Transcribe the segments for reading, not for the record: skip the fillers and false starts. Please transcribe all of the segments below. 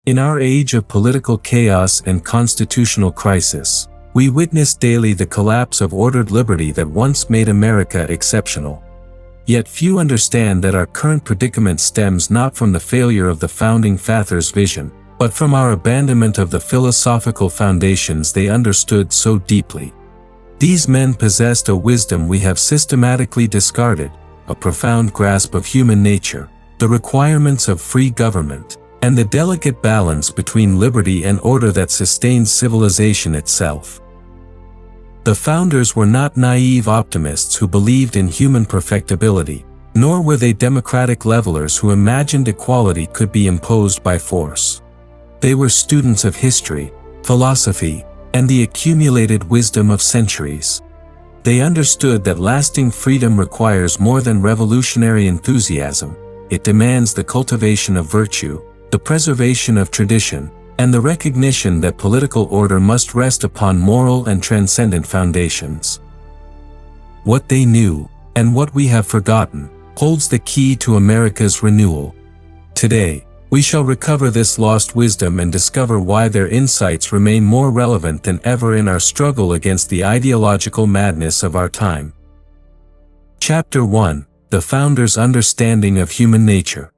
In our age of political chaos and constitutional crisis, we witness daily the collapse of ordered liberty that once made America exceptional. Yet few understand that our current predicament stems not from the failure of the founding fathers' vision, but from our abandonment of the philosophical foundations they understood so deeply. These men possessed a wisdom we have systematically discarded, a profound grasp of human nature, the requirements of free government, and the delicate balance between liberty and order that sustains civilization itself. The founders were not naive optimists who believed in human perfectibility, nor were they democratic levelers who imagined equality could be imposed by force. They were students of history, philosophy, and the accumulated wisdom of centuries. They understood that lasting freedom requires more than revolutionary enthusiasm. It demands the cultivation of virtue, the preservation of tradition, and the recognition that political order must rest upon moral and transcendent foundations. What they knew, and what we have forgotten, holds the key to America's renewal. Today, we shall recover this lost wisdom and discover why their insights remain more relevant than ever in our struggle against the ideological madness of our time. Chapter 1: The Founders' Understanding of Human Nature.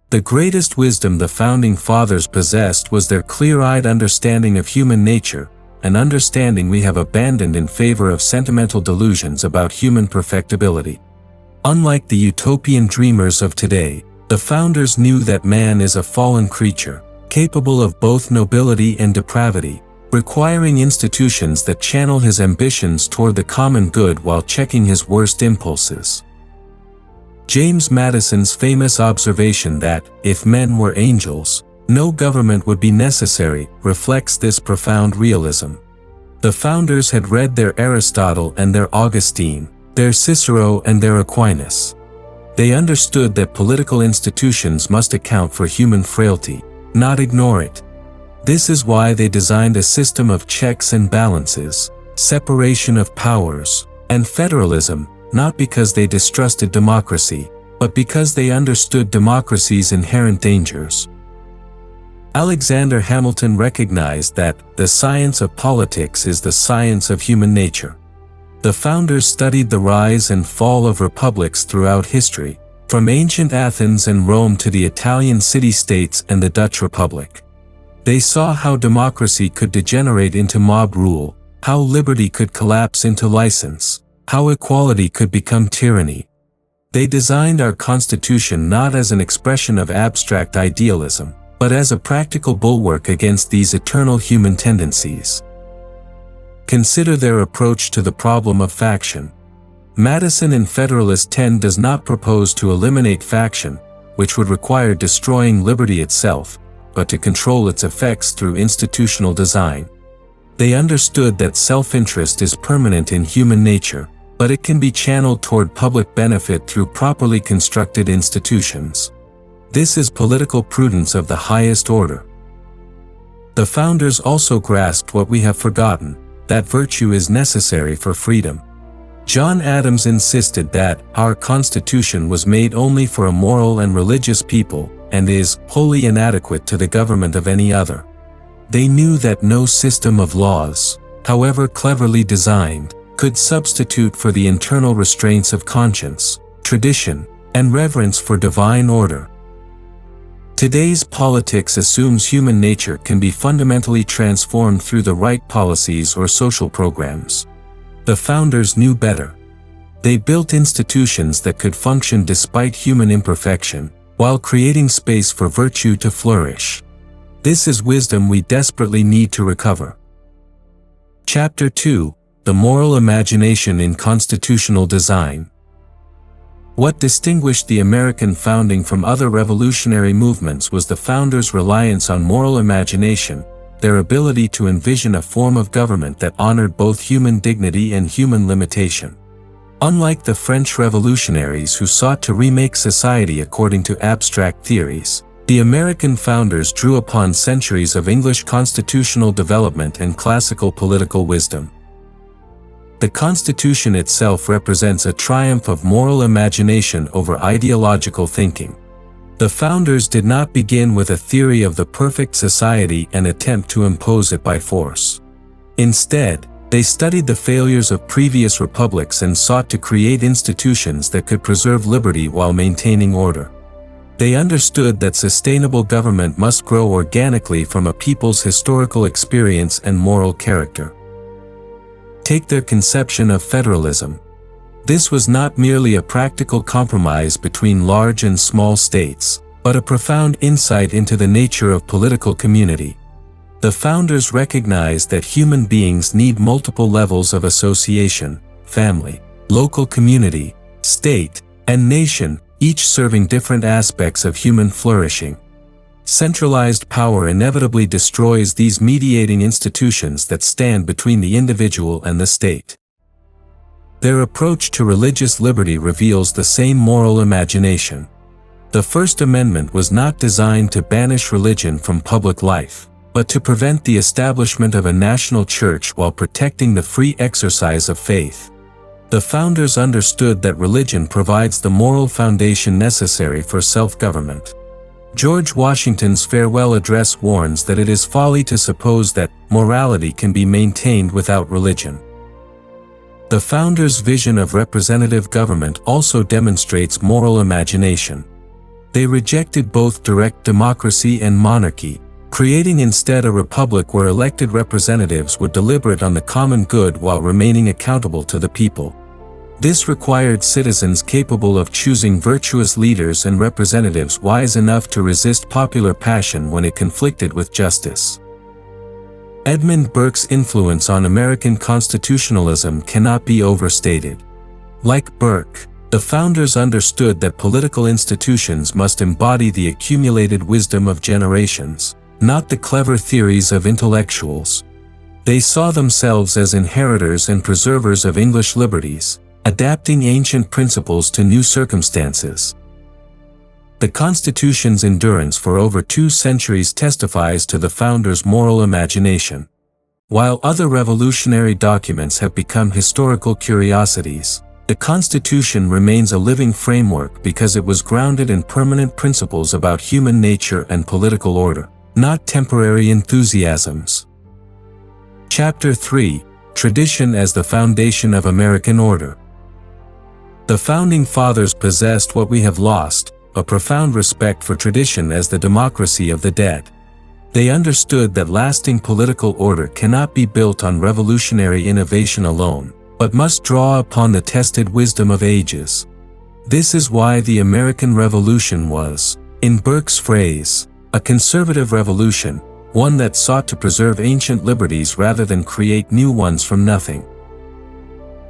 The greatest wisdom the Founding Fathers possessed was their clear-eyed understanding of human nature, an understanding we have abandoned in favor of sentimental delusions about human perfectibility. Unlike the utopian dreamers of today, the Founders knew that man is a fallen creature, capable of both nobility and depravity, requiring institutions that channel his ambitions toward the common good while checking his worst impulses. James Madison's famous observation that, if men were angels, no government would be necessary, reflects this profound realism. The Founders had read their Aristotle and their Augustine, their Cicero and their Aquinas. They understood that political institutions must account for human frailty, not ignore it. This is why they designed a system of checks and balances, separation of powers, and federalism, not because they distrusted democracy, but because they understood democracy's inherent dangers. Alexander Hamilton recognized that the science of politics is the science of human nature. The Founders studied the rise and fall of republics throughout history, from ancient Athens and Rome to the Italian city-states and the Dutch Republic. They saw how democracy could degenerate into mob rule, how liberty could collapse into license, how equality could become tyranny. They designed our Constitution not as an expression of abstract idealism, but as a practical bulwark against these eternal human tendencies. Consider their approach to the problem of faction. Madison in Federalist 10 does not propose to eliminate faction, which would require destroying liberty itself, but to control its effects through institutional design. They understood that self-interest is permanent in human nature, but it can be channeled toward public benefit through properly constructed institutions. This is political prudence of the highest order. The Founders also grasped what we have forgotten, that virtue is necessary for freedom. John Adams insisted that our Constitution was made only for a moral and religious people, and is wholly inadequate to the government of any other. They knew that no system of laws, however cleverly designed, could substitute for the internal restraints of conscience, tradition, and reverence for divine order. Today's politics assumes human nature can be fundamentally transformed through the right policies or social programs. The Founders knew better. They built institutions that could function despite human imperfection, while creating space for virtue to flourish. This is wisdom we desperately need to recover. Chapter 2: The Moral Imagination in Constitutional Design. What distinguished the American founding from other revolutionary movements was the Founders' reliance on moral imagination, their ability to envision a form of government that honored both human dignity and human limitation. Unlike the French revolutionaries who sought to remake society according to abstract theories, the American Founders drew upon centuries of English constitutional development and classical political wisdom. The Constitution itself represents a triumph of moral imagination over ideological thinking. The founders did not begin with a theory of the perfect society and attempt to impose it by force. Instead, they studied the failures of previous republics and sought to create institutions that could preserve liberty while maintaining order. They understood that sustainable government must grow organically from a people's historical experience and moral character. Take their conception of federalism. This was not merely a practical compromise between large and small states, but a profound insight into the nature of political community. The founders recognized that human beings need multiple levels of association, family, local community, state, and nation, each serving different aspects of human flourishing. Centralized power inevitably destroys these mediating institutions that stand between the individual and the state. Their approach to religious liberty reveals the same moral imagination. The First Amendment was not designed to banish religion from public life, but to prevent the establishment of a national church while protecting the free exercise of faith. The founders understood that religion provides the moral foundation necessary for self-government. George Washington's farewell address warns that it is folly to suppose that morality can be maintained without religion. The founders' vision of representative government also demonstrates moral imagination. They rejected both direct democracy and monarchy, creating instead a republic where elected representatives would deliberate on the common good while remaining accountable to the people. This required citizens capable of choosing virtuous leaders and representatives wise enough to resist popular passion when it conflicted with justice. Edmund Burke's influence on American constitutionalism cannot be overstated. Like Burke, the founders understood that political institutions must embody the accumulated wisdom of generations, not the clever theories of intellectuals. They saw themselves as inheritors and preservers of English liberties, adapting ancient principles to new circumstances. The Constitution's endurance for over 2 centuries testifies to the founders' moral imagination. While other revolutionary documents have become historical curiosities, the Constitution remains a living framework because it was grounded in permanent principles about human nature and political order, not temporary enthusiasms. Chapter 3: Tradition as the Foundation of American Order. The Founding Fathers possessed what we have lost, a profound respect for tradition as the democracy of the dead. They understood that lasting political order cannot be built on revolutionary innovation alone, but must draw upon the tested wisdom of ages. This is why the American Revolution was, in Burke's phrase, a conservative revolution, one that sought to preserve ancient liberties rather than create new ones from nothing.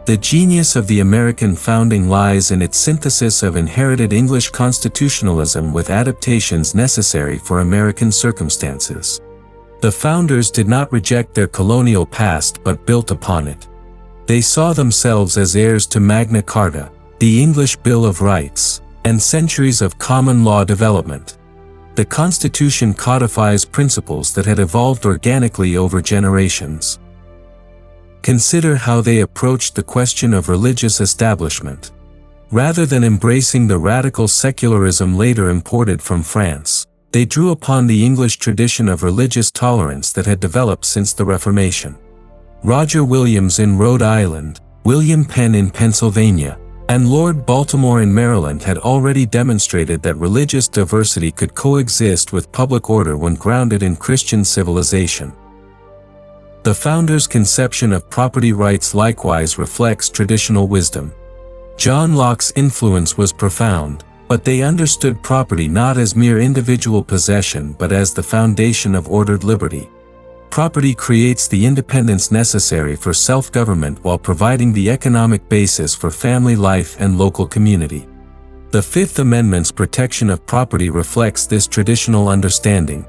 The genius of the American founding lies in its synthesis of inherited English constitutionalism with adaptations necessary for American circumstances. The founders did not reject their colonial past but built upon it. They saw themselves as heirs to Magna Carta, the English Bill of Rights, and centuries of common law development. The Constitution codifies principles that had evolved organically over generations. Consider how they approached the question of religious establishment. Rather than embracing the radical secularism later imported from France, they drew upon the English tradition of religious tolerance that had developed since the Reformation. Roger Williams in Rhode Island, William Penn in Pennsylvania, and Lord Baltimore in Maryland had already demonstrated that religious diversity could coexist with public order when grounded in Christian civilization. The founders' conception of property rights likewise reflects traditional wisdom. John Locke's influence was profound, but they understood property not as mere individual possession but as the foundation of ordered liberty. Property creates the independence necessary for self-government while providing the economic basis for family life and local community. The Fifth Amendment's protection of property reflects this traditional understanding.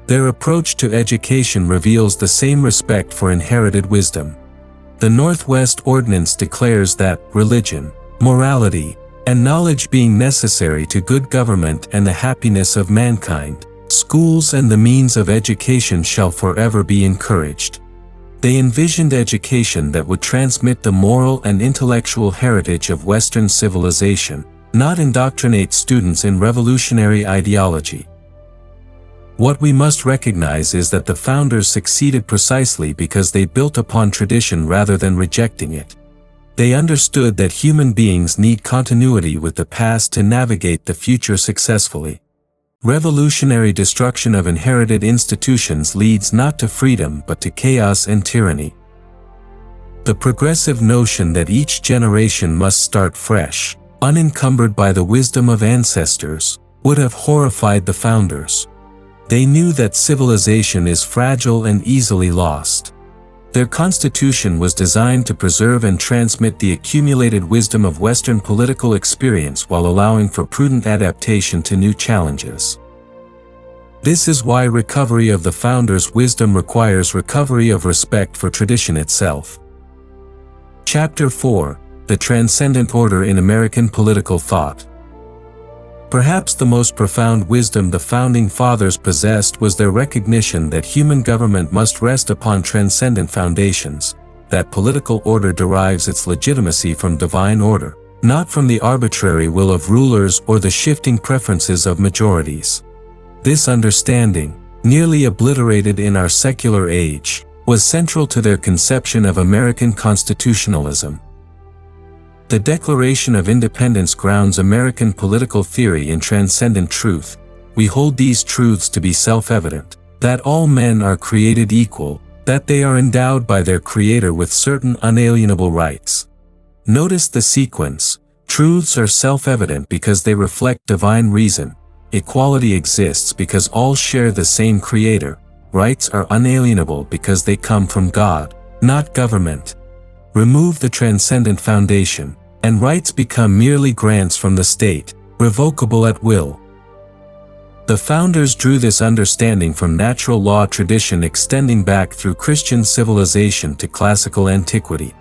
Their approach to education reveals the same respect for inherited wisdom. The Northwest Ordinance declares that religion, morality, and knowledge being necessary to good government and the happiness of mankind, schools and the means of education shall forever be encouraged. They envisioned education that would transmit the moral and intellectual heritage of Western civilization, not indoctrinate students in revolutionary ideology. What we must recognize is that the founders succeeded precisely because they built upon tradition rather than rejecting it. They understood that human beings need continuity with the past to navigate the future successfully. Revolutionary destruction of inherited institutions leads not to freedom but to chaos and tyranny. The progressive notion that each generation must start fresh, unencumbered by the wisdom of ancestors, would have horrified the founders. They knew that civilization is fragile and easily lost. Their constitution was designed to preserve and transmit the accumulated wisdom of Western political experience while allowing for prudent adaptation to new challenges. This is why recovery of the founders' wisdom requires recovery of respect for tradition itself. Chapter 4: The Transcendent Order in American Political Thought. Perhaps the most profound wisdom the Founding Fathers possessed was their recognition that human government must rest upon transcendent foundations, that political order derives its legitimacy from divine order, not from the arbitrary will of rulers or the shifting preferences of majorities. This understanding, nearly obliterated in our secular age, was central to their conception of American constitutionalism. The Declaration of Independence grounds American political theory in transcendent truth. We hold these truths to be self-evident, that all men are created equal, that they are endowed by their Creator with certain unalienable rights. Notice the sequence. Truths are self-evident because they reflect divine reason. Equality exists because all share the same Creator. Rights are unalienable because they come from God, not government. Remove the transcendent foundation, and rights become merely grants from the state, revocable at will. The founders drew this understanding from natural law tradition extending back through Christian civilization to classical antiquity.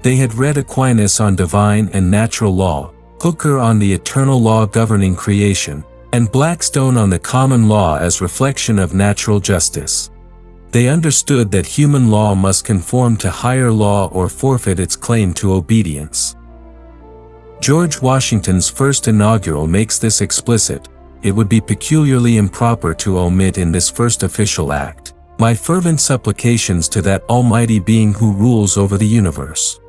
They had read Aquinas on divine and natural law, Hooker on the eternal law governing creation, and Blackstone on the common law as reflection of natural justice. They understood that human law must conform to higher law or forfeit its claim to obedience. George Washington's first inaugural makes this explicit. It would be peculiarly improper to omit in this first official act my fervent supplications to that Almighty Being who rules over the universe.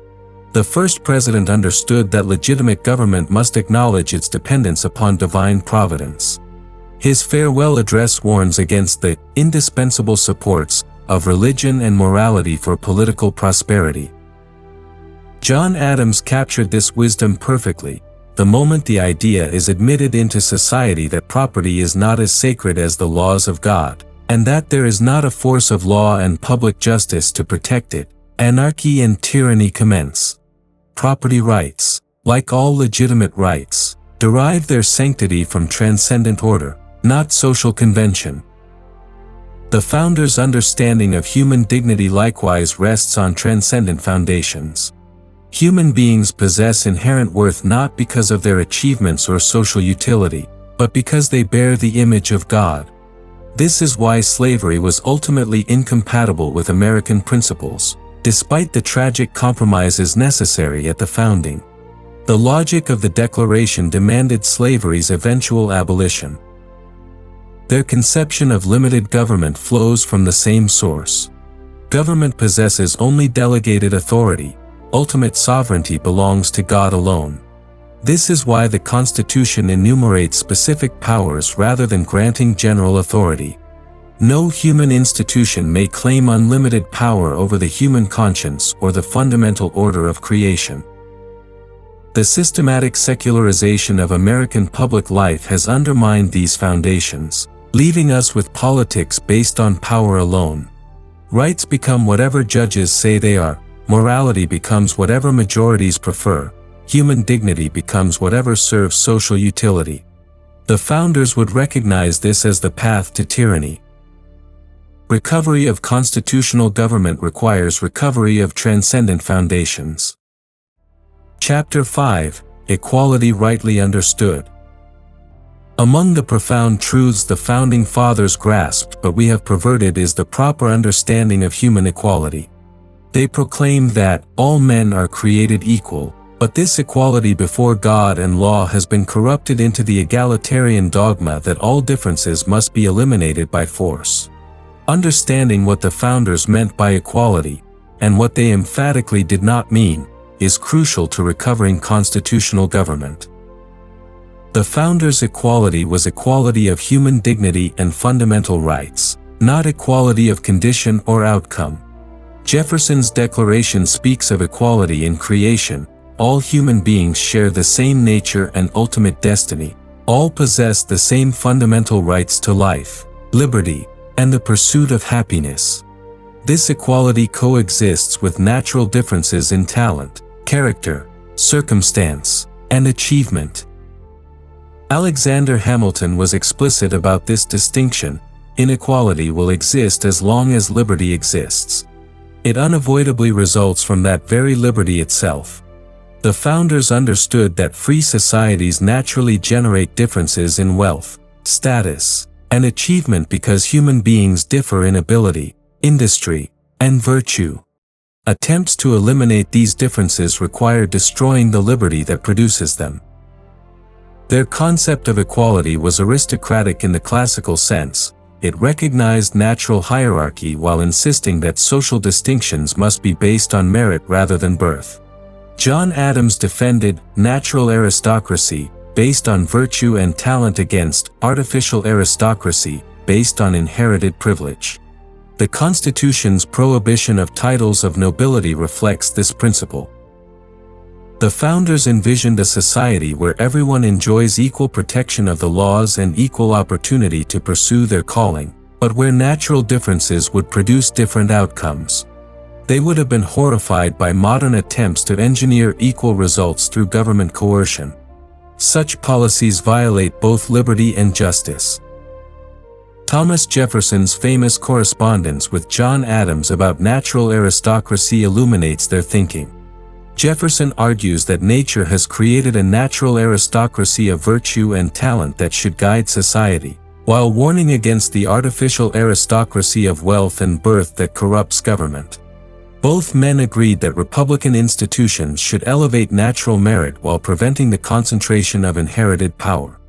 The first president understood that legitimate government must acknowledge its dependence upon divine providence. His farewell address warns against the indispensable supports of religion and morality for political prosperity. John Adams captured this wisdom perfectly. The moment the idea is admitted into society that property is not as sacred as the laws of God, and that there is not a force of law and public justice to protect it, anarchy and tyranny commence. Property rights, like all legitimate rights, derive their sanctity from transcendent order, not social convention. The founders' understanding of human dignity likewise rests on transcendent foundations. Human beings possess inherent worth not because of their achievements or social utility, but because they bear the image of God. This is why slavery was ultimately incompatible with American principles, despite the tragic compromises necessary at the founding. The logic of the Declaration demanded slavery's eventual abolition. Their conception of limited government flows from the same source. Government possesses only delegated authority. Ultimate sovereignty belongs to God alone. This is why the Constitution enumerates specific powers rather than granting general authority. No human institution may claim unlimited power over the human conscience or the fundamental order of creation. The systematic secularization of American public life has undermined these foundations, leaving us with politics based on power alone. Rights become whatever judges say they are, morality becomes whatever majorities prefer, human dignity becomes whatever serves social utility. The founders would recognize this as the path to tyranny. Recovery of constitutional government requires recovery of transcendent foundations. Chapter 5: Equality Rightly Understood. Among the profound truths the Founding Fathers grasped but we have perverted is the proper understanding of human equality. They proclaimed that all men are created equal, But this equality before God and law has been corrupted into the egalitarian dogma that all differences must be eliminated by force. Understanding what the founders meant by equality, and what they emphatically did not mean, is crucial to recovering constitutional government. The founders' equality was equality of human dignity and fundamental rights, not equality of condition or outcome. Jefferson's Declaration speaks of equality in creation. All human beings share the same nature and ultimate destiny. All possess the same fundamental rights to life, liberty, and the pursuit of happiness. This equality coexists with natural differences in talent, character, circumstance, and achievement. Alexander Hamilton was explicit about this distinction. Inequality will exist as long as liberty exists. It unavoidably results from that very liberty itself. The founders understood that free societies naturally generate differences in wealth, status, and achievement because human beings differ in ability, industry, and virtue. Attempts to eliminate these differences require destroying the liberty that produces them. Their concept of equality was aristocratic in the classical sense. It recognized natural hierarchy while insisting that social distinctions must be based on merit rather than birth. John Adams defended natural aristocracy, based on virtue and talent, against artificial aristocracy, based on inherited privilege. The Constitution's prohibition of titles of nobility reflects this principle. The founders envisioned a society where everyone enjoys equal protection of the laws and equal opportunity to pursue their calling, but where natural differences would produce different outcomes. They would have been horrified by modern attempts to engineer equal results through government coercion. Such policies violate both liberty and justice. Thomas Jefferson's famous correspondence with John Adams about natural aristocracy illuminates their thinking. Jefferson argues that nature has created a natural aristocracy of virtue and talent that should guide society, while warning against the artificial aristocracy of wealth and birth that corrupts government. Both men agreed that republican institutions should elevate natural merit while preventing the concentration of inherited power.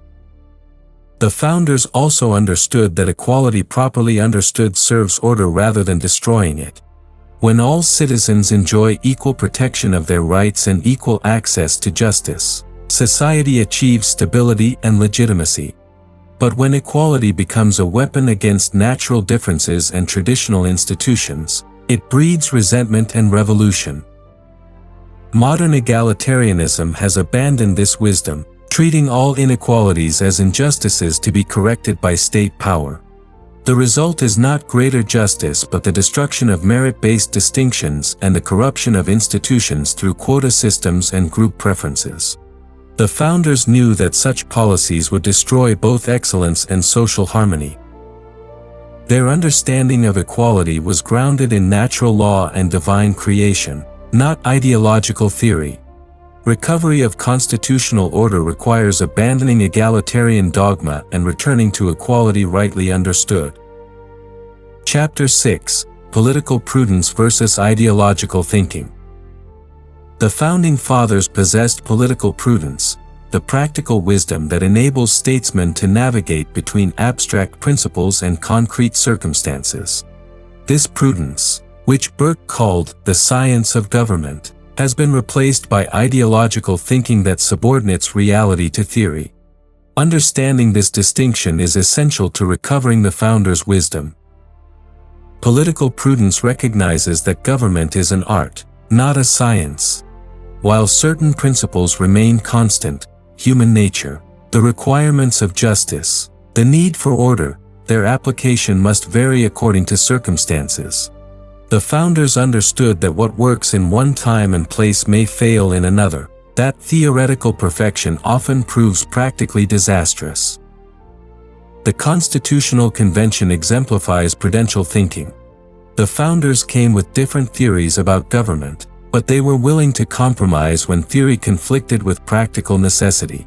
The founders also understood that equality properly understood serves order rather than destroying it. When all citizens enjoy equal protection of their rights and equal access to justice, society achieves stability and legitimacy. But when equality becomes a weapon against natural differences and traditional institutions, it breeds resentment and revolution. Modern egalitarianism has abandoned this wisdom, treating all inequalities as injustices to be corrected by state power. The result is not greater justice but the destruction of merit-based distinctions and the corruption of institutions through quota systems and group preferences. The founders knew that such policies would destroy both excellence and social harmony. Their understanding of equality was grounded in natural law and divine creation, not ideological theory. Recovery of constitutional order requires abandoning egalitarian dogma and returning to equality rightly understood. Chapter 6: Political Prudence versus Ideological Thinking. The Founding Fathers possessed political prudence, the practical wisdom that enables statesmen to navigate between abstract principles and concrete circumstances. This prudence, which Burke called the science of government, has been replaced by ideological thinking that subordinates reality to theory. Understanding this distinction is essential to recovering the founders' wisdom. Political prudence recognizes that government is an art, not a science. While certain principles remain constant, human nature, the requirements of justice, the need for order, their application must vary according to circumstances. The founders understood that what works in one time and place may fail in another, that theoretical perfection often proves practically disastrous. The Constitutional Convention exemplifies prudential thinking. The founders came with different theories about government, but they were willing to compromise when theory conflicted with practical necessity.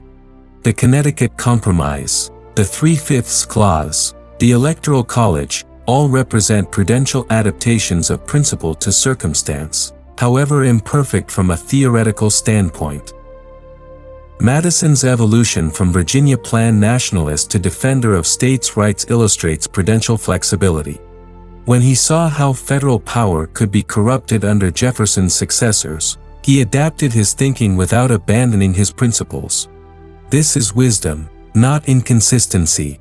The Connecticut Compromise, the 3/5 Clause, the Electoral College, all represent prudential adaptations of principle to circumstance. however imperfect from a theoretical standpoint. Madison's evolution from Virginia Plan nationalist to defender of states' rights illustrates prudential flexibility. When he saw how federal power could be corrupted under Jefferson's successors, he adapted his thinking without abandoning his principles. This is wisdom, not inconsistency.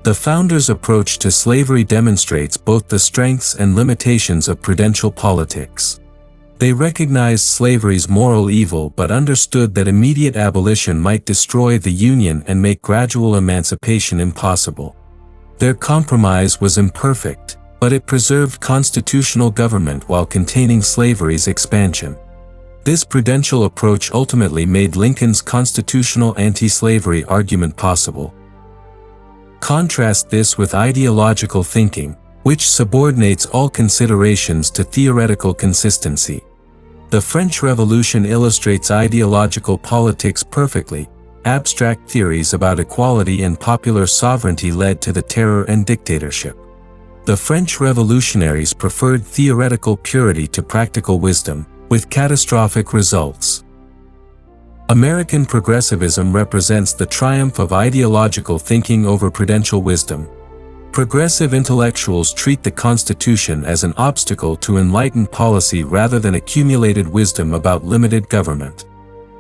The founders' approach to slavery demonstrates both the strengths and limitations of prudential politics. They recognized slavery's moral evil but understood that immediate abolition might destroy the Union and make gradual emancipation impossible. Their compromise was imperfect, but it preserved constitutional government while containing slavery's expansion. This prudential approach ultimately made Lincoln's constitutional anti-slavery argument possible. Contrast this with ideological thinking, which subordinates all considerations to theoretical consistency. The French Revolution illustrates ideological politics perfectly. Abstract theories about equality and popular sovereignty led to the terror and dictatorship. The French revolutionaries preferred theoretical purity to practical wisdom, with catastrophic results. American progressivism represents the triumph of ideological thinking over prudential wisdom. Progressive intellectuals treat the Constitution as an obstacle to enlightened policy rather than accumulated wisdom about limited government.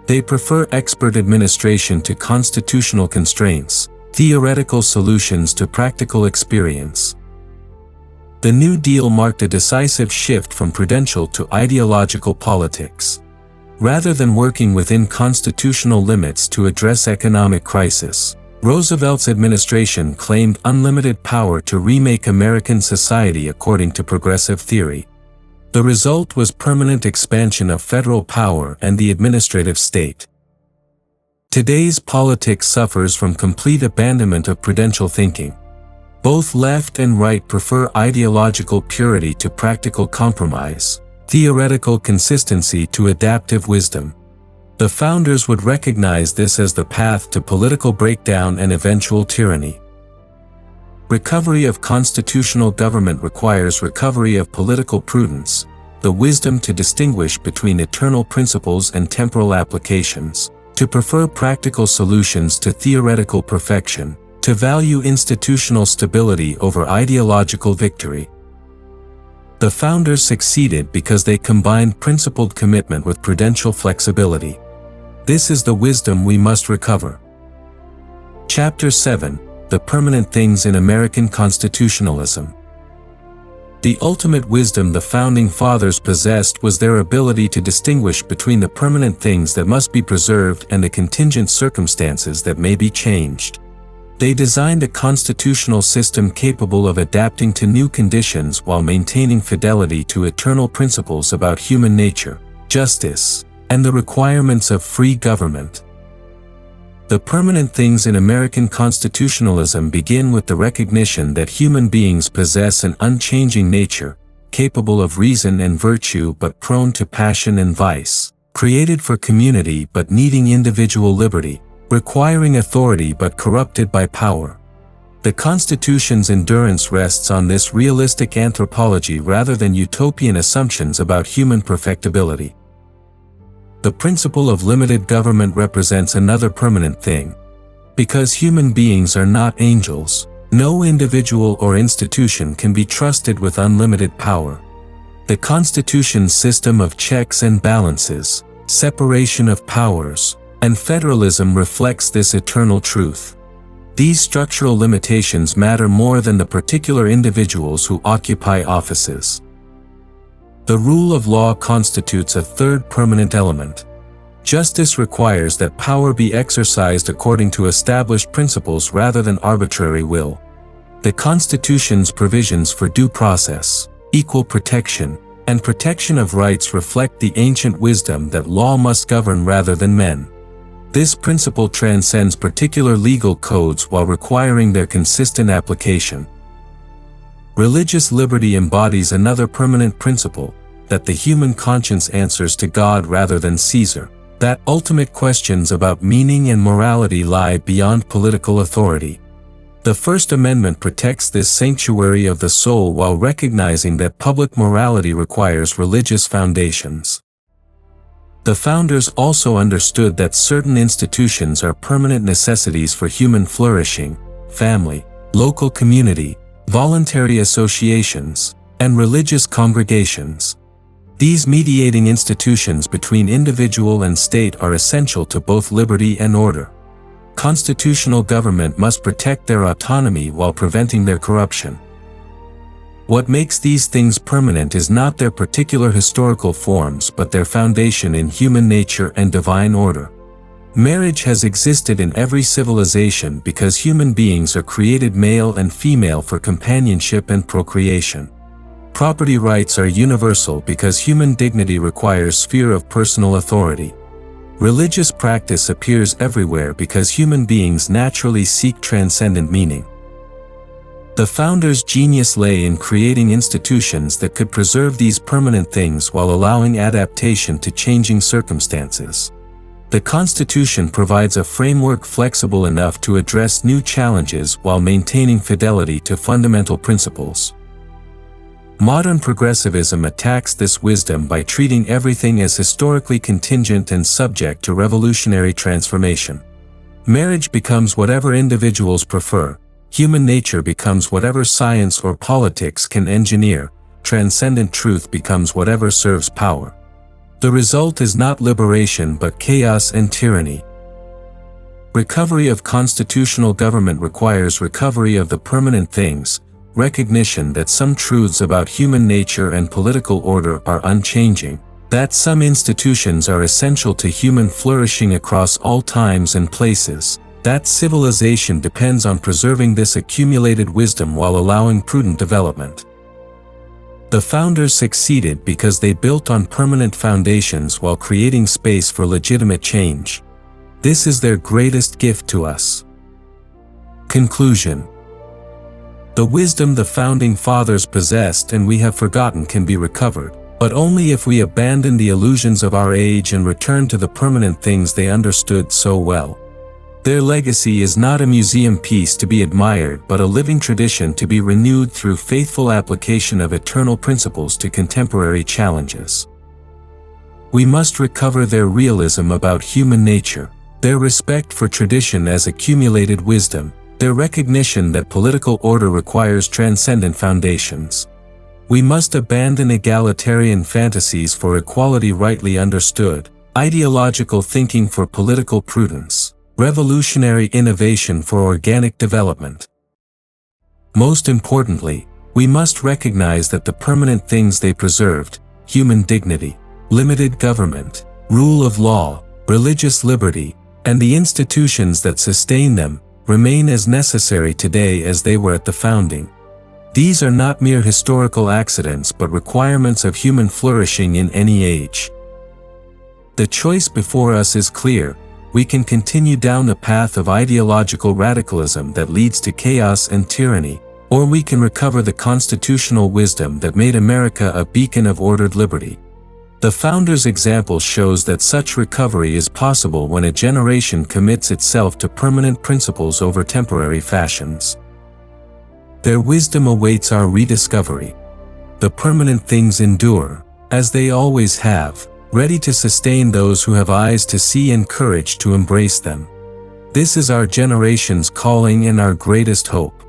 They prefer expert administration to constitutional constraints, theoretical solutions to practical experience. The New Deal marked a decisive shift from prudential to ideological politics. Rather than working within constitutional limits to address economic crisis, Roosevelt's administration claimed unlimited power to remake American society according to progressive theory. The result was permanent expansion of federal power and the administrative state. Today's politics suffers from complete abandonment of prudential thinking. Both left and right prefer ideological purity to practical compromise, theoretical consistency to adaptive wisdom. The founders would recognize this as the path to political breakdown and eventual tyranny. Recovery of constitutional government requires recovery of political prudence, the wisdom to distinguish between eternal principles and temporal applications, to prefer practical solutions to theoretical perfection, to value institutional stability over ideological victory. The founders succeeded because they combined principled commitment with prudential flexibility. This is the wisdom we must recover. Chapter 7: The Permanent Things in American Constitutionalism. The ultimate wisdom the Founding Fathers possessed was their ability to distinguish between the permanent things that must be preserved and the contingent circumstances that may be changed. They designed a constitutional system capable of adapting to new conditions while maintaining fidelity to eternal principles about human nature, justice, and the requirements of free government. The permanent things in American constitutionalism begin with the recognition that human beings possess an unchanging nature, capable of reason and virtue but prone to passion and vice, created for community but needing individual liberty, requiring authority but corrupted by power. The Constitution's endurance rests on this realistic anthropology rather than utopian assumptions about human perfectibility. The principle of limited government represents another permanent thing. Because human beings are not angels, no individual or institution can be trusted with unlimited power. The Constitution's system of checks and balances, separation of powers, and federalism reflects this eternal truth. These structural limitations matter more than the particular individuals who occupy offices. The rule of law constitutes a third permanent element. Justice requires that power be exercised according to established principles rather than arbitrary will. The Constitution's provisions for due process, equal protection, and protection of rights reflect the ancient wisdom that law must govern rather than men. This principle transcends particular legal codes while requiring their consistent application. Religious liberty embodies another permanent principle, that the human conscience answers to God rather than Caesar, that ultimate questions about meaning and morality lie beyond political authority. The First Amendment protects this sanctuary of the soul while recognizing that public morality requires religious foundations. The founders also understood that certain institutions are permanent necessities for human flourishing: family, local community, voluntary associations, and religious congregations. These mediating institutions between individual and state are essential to both liberty and order. Constitutional government must protect their autonomy while preventing their corruption. What makes these things permanent is not their particular historical forms but their foundation in human nature and divine order. Marriage has existed in every civilization because human beings are created male and female for companionship and procreation. Property rights are universal because human dignity requires sphere of personal authority. Religious practice appears everywhere because human beings naturally seek transcendent meaning. The founders' genius lay in creating institutions that could preserve these permanent things while allowing adaptation to changing circumstances. The Constitution provides a framework flexible enough to address new challenges while maintaining fidelity to fundamental principles. Modern progressivism attacks this wisdom by treating everything as historically contingent and subject to revolutionary transformation. Marriage becomes whatever individuals prefer, human nature becomes whatever science or politics can engineer, transcendent truth becomes whatever serves power. The result is not liberation but chaos and tyranny. Recovery of constitutional government requires recovery of the permanent things, recognition that some truths about human nature and political order are unchanging, that some institutions are essential to human flourishing across all times and places, that civilization depends on preserving this accumulated wisdom while allowing prudent development. The founders succeeded because they built on permanent foundations while creating space for legitimate change. This is their greatest gift to us. Conclusion. The wisdom the founding fathers possessed and we have forgotten can be recovered, but only if we abandon the illusions of our age and return to the permanent things they understood so well. Their legacy is not a museum piece to be admired but a living tradition to be renewed through faithful application of eternal principles to contemporary challenges. We must recover their realism about human nature, their respect for tradition as accumulated wisdom, their recognition that political order requires transcendent foundations. We must abandon egalitarian fantasies for equality rightly understood, ideological thinking for political prudence, revolutionary innovation for organic development. Most importantly, we must recognize that the permanent things they preserved, human dignity, limited government, rule of law, religious liberty, and the institutions that sustain them, remain as necessary today as they were at the founding. These are not mere historical accidents but requirements of human flourishing in any age. The choice before us is clear: we can continue down the path of ideological radicalism that leads to chaos and tyranny, or we can recover the constitutional wisdom that made America a beacon of ordered liberty. The founders' example shows that such recovery is possible when a generation commits itself to permanent principles over temporary fashions. Their wisdom awaits our rediscovery. The permanent things endure, as they always have, ready to sustain those who have eyes to see and courage to embrace them. This is our generation's calling and our greatest hope.